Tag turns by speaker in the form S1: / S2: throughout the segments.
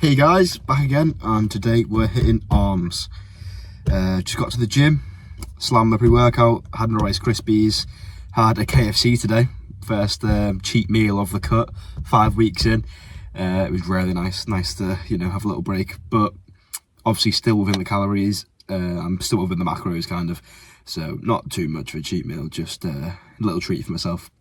S1: Hey guys, back again, and today we're hitting arms. Just got to the gym, slammed the pre-workout, had my Rice Krispies, had a KFC today, first cheat meal of the cut, 5 weeks in. It was really nice to, have a little break, but obviously still within the calories. I'm still within the macros kind of, so not too much of a cheat meal, just a little treat for myself.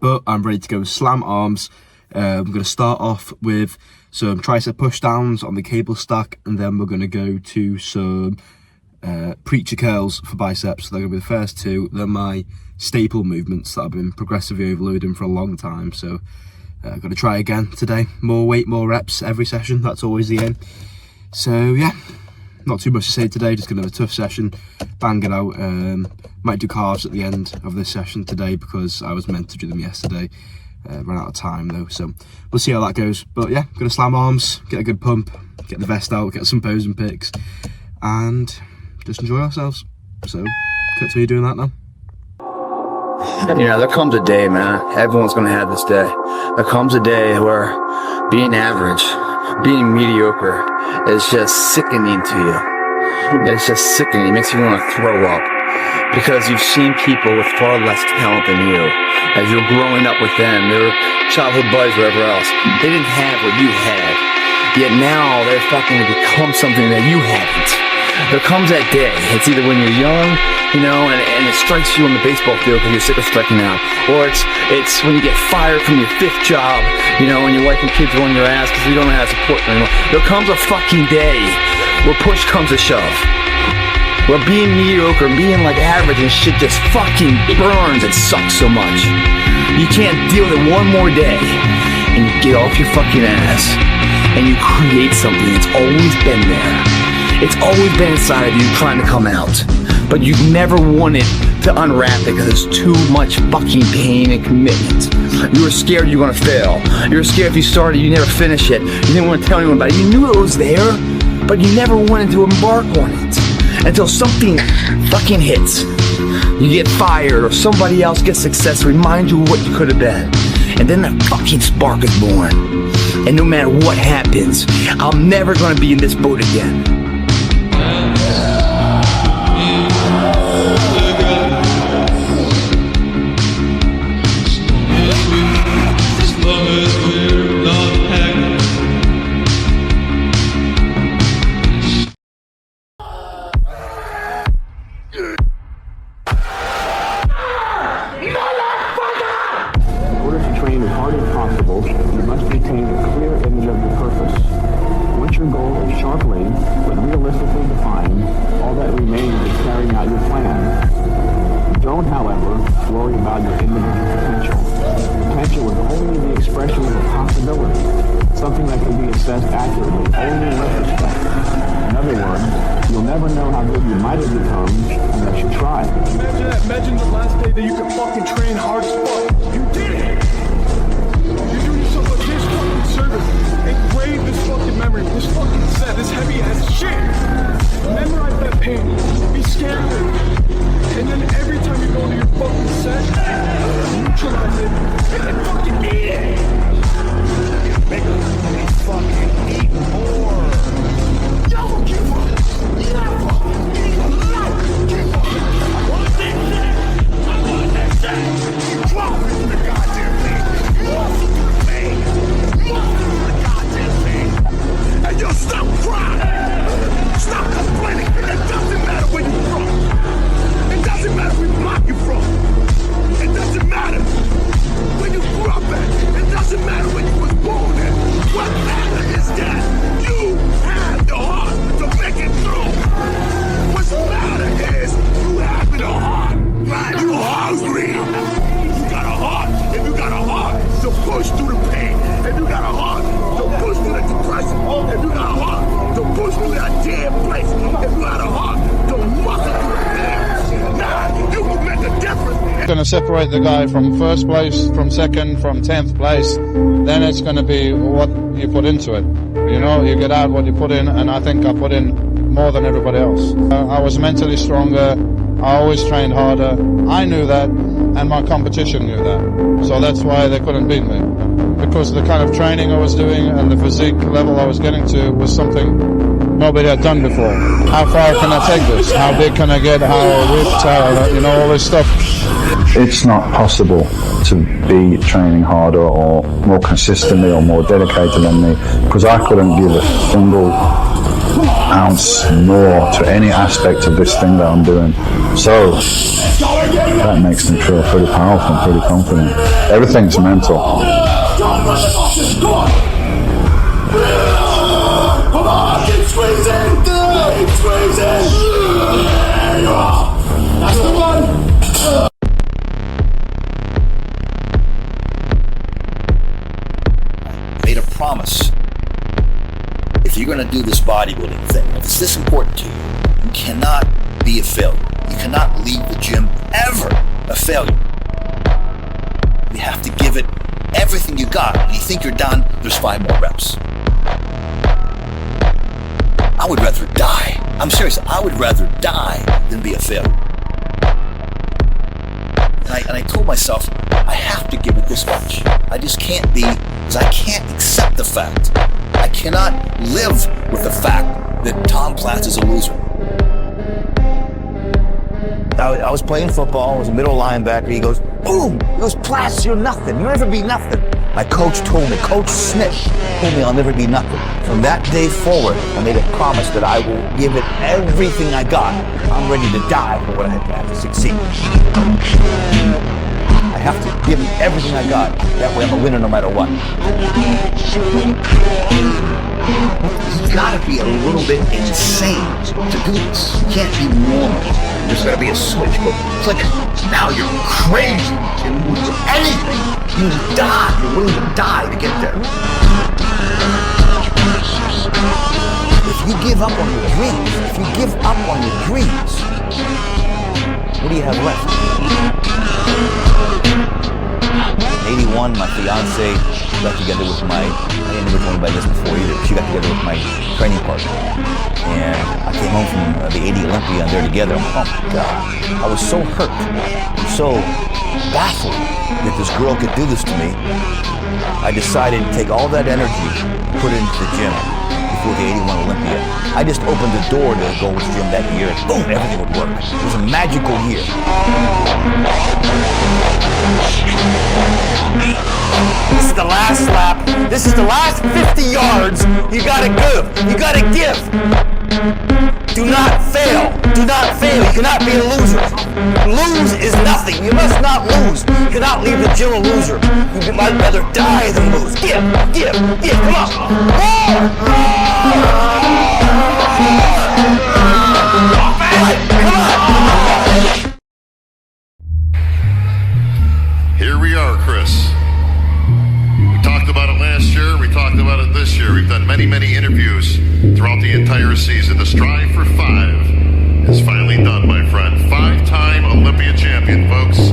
S1: But I'm ready to go slam arms. I'm going to start off with some tricep push downs on the cable stack, and then we're going to go to some preacher curls for biceps. So they're going to be the first two. They're my staple movements that I've been progressively overloading for a long time. So I'm going to try again today. More weight, more reps every session. That's always the aim. So yeah, not too much to say today. Just going to have a tough session, bang it out. Might do calves at the end of this session today because I was meant to do them yesterday. Ran out of time though, so we'll see how that goes. But yeah, gonna slam arms, get a good pump, get the vest out, get some posing pics, and just enjoy ourselves. So, cut to me doing that now.
S2: There comes a day, man. Everyone's gonna have this day. There comes a day where being average, being mediocre is just sickening to you. It's just sickening. It makes you want to throw up. Because you've seen people with far less talent than you. As you're growing up with them, their childhood buddies, whatever else, they didn't have what you had. Yet now they're fucking to become something that you haven't. There comes that day. It's either when you're young, and it strikes you on the baseball field because you're sick of striking out, or it's when you get fired from your 5th job, and your wife and kids are on your ass because you don't know how to support them anymore. There comes a fucking day where push comes to shove. Where being mediocre, being like average and shit just fucking burns and sucks so much. You can't deal with it one more day. And you get off your fucking ass. And you create something that's always been there. It's always been inside of you trying to come out. But you've never wanted to unwrap it because there's too much fucking pain and commitment. You were scared you were gonna fail. You were scared if you started, you never finish it. You didn't want to tell anyone about it. You knew it was there, but you never wanted to embark on it. Until something fucking hits. You get fired or somebody else gets success, remind you of what you could have been. And then that fucking spark is born. And no matter what happens, I'm never gonna be in this boat again.
S3: You must retain a clear image of your purpose. Once your goal is sharply but realistically defined, all that remains is carrying out your plan. Don't, however, worry about your individual potential. Potential is only the expression of a possibility, something that can be assessed accurately only in retrospect. In other words, you'll never know how good you might have become unless you try.
S4: Imagine the last day that you could fucking train hard as fuck. You did it! Engrave this fucking memory, this fucking set, this heavy ass shit. Memorize that pain, be scared of it. And then every time you go to your fucking set, neutralize it and fucking eat it. Make me fucking eat more. Don't give up. Never. Give up. I want this shit. I want that shit. Drop into the goddamn thing. Muscle to the pain. Muscle to the goddamn thing. And you'll stop crying. Stop complaining. It doesn't matter where you're from. It doesn't matter where block you're from. It doesn't matter where you grew up at. It doesn't matter when you was born at. What matters is that you have the heart to make it through. What's matter is you have the heart. Right? You're hungry. You got a heart. If you got a heart to push through the pain, if you got a heart to push through the depression, if you got a heart to push through that damn place, if you got a heart to muscle through the pain, nah, you can make a difference.
S5: Going to separate the guy from first place, from second, from 10th place. Then it's going to be what you put into it. You get out what you put in, and I think I put in more than everybody else. I was mentally stronger. I always trained harder. I knew that, and my competition knew that. So that's why they couldn't beat me. because the kind of training I was doing and the physique level I was getting to was something nobody had done before. How far can I take this? How big can I get? How ripped? How, you know, all this stuff.
S6: It's not possible to be training harder or more consistently or more dedicated than me, because I couldn't give a single ounce more to any aspect of this thing that I'm doing. So that makes me feel pretty powerful and pretty confident. Everything's mental.
S7: That's the one.
S8: Made a promise. If you're going to do this bodybuilding thing, if it's this important to you, you cannot be a failure. You cannot leave the gym ever a failure. You have to give it everything you got. When you think you're done, there's 5 more reps. I would rather die. I'm serious. I would rather die than be a failure. And I told myself, I have to give it this much. I just can't be, because I can't accept the fact. I cannot live with the fact that Tom Platz is a loser. I was playing football, I was a middle linebacker. He goes, boom! He goes, Platz, you're nothing. You'll never be nothing. My coach told me, Coach Smith told me I'll never be nothing. From that day forward, I made a promise that I will give it everything I got. I'm ready to die for what I have to succeed. I have to give it everything I got. That way I'm a winner no matter what. You've got to be a little bit insane to do this. You can't be normal. There's got to be a switch. But click. Now you're crazy. You will do anything. You die. You're willing to die to get there. If you give up on your dreams, what do you have left? In 81, my fiance got together with I didn't never told anybody this before either. She got together with my training partner. And I came home from the 80 Olympia and they're together. Oh my God. I was so hurt and so baffled that this girl could do this to me. I decided to take all that energy and put it into the gym before the 81 Olympia. I just opened the door to the Gold's Gym that year. Boom, everything would work. It was a magical year. This is the last lap. This is the last 50 yards. You gotta give. You gotta give. Do not fail. Do not fail. You cannot be a loser. Lose is nothing. You must not lose. You cannot leave the gym a loser. You might rather die than lose. Give. Come on.
S9: Here we are, Chris. We talked about it last year. We talked about it this year. We've done many, many interviews throughout the entire season. The strive for 5 is finally done, my friend. 5-time Olympia champion, folks.